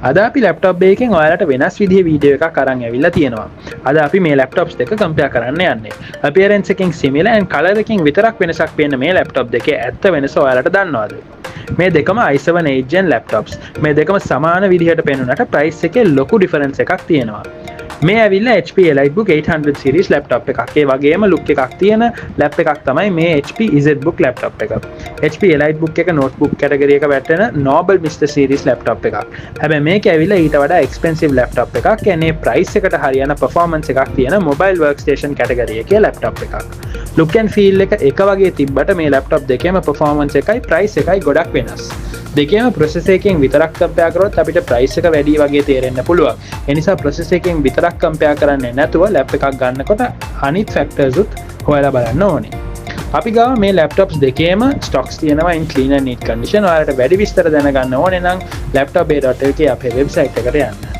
අද අපි ලැප්ටොප් එකෙන් ඔයාලට වෙනස් විදිහේ වීඩියෝ එකක් අරන් ඇවිල්ලා තියෙනවා. අද අපි මේ ලැප්ටොප්ස් දෙක කම්පෙයාර් කරන්න යන්නේ. අපියරන්ස් එකෙන් සිමිලර් and කලර් එකෙන් විතරක් වෙනසක් පේන මේ ලැප්ටොප් දෙකේ ඇත්ත වෙනස ඔයාලට දන්නවද? මේ දෙකම i7 8 Gen ලැප්ටොප්ස්. මේ දෙකම සමාන විදිහට පේනුනට ප්‍රයිස් එකේ ලොකු ඩිෆරන්ස් එකක් තියෙනවා. මේ ඇවිල්ලා HP EliteBook 800 series ලැප්ටොප් එකක්. ඒ වගේම ලුක් එකක් තියෙන ලැප් එකක් තමයි මේ HP EZBook ලැප්ටොප් එක. HP EliteBook එක නෝට්බුක් කැටගරි එක වැටෙන Noble Mr series ලැප්ටොප් එකක්. හැබැයි මේක ඇවිල්ලා ඊට වඩා එක්ස්පෙන්සිව් ලැප්ටොප් එකක්. කියන්නේ ප්‍රයිස් එකට හරියන performance එකක් තියෙන mobile workstation කැටගරි එකේ ලැප්ටොප් එකක්. look and feel එක වගේ තිබ්බට මේ ලැප්ටොප් දෙකේම performance එකයි price එකයි ගොඩක් වෙනස්. දෙකේම processor එකෙන් විතරක් කම්පෙයාර් කරොත් අපිට price එක වැඩි වගේ තේරෙන්න පුළුවන්. ඒ නිසා processor එකෙන් විතරක් කම්පෙයාර් කරන්නේ නැතුව ලැප් එකක් ගන්නකොට අනිත් factors උත් හොයලා බලන්න ඕනේ. අපි ගාව මේ laptops දෙකේම stocks තියෙනවා in clean and neat condition. ඔයාලට වැඩි විස්තර දැනගන්න ඕනේ නම් laptop.lk අපේ website එකට යන්න.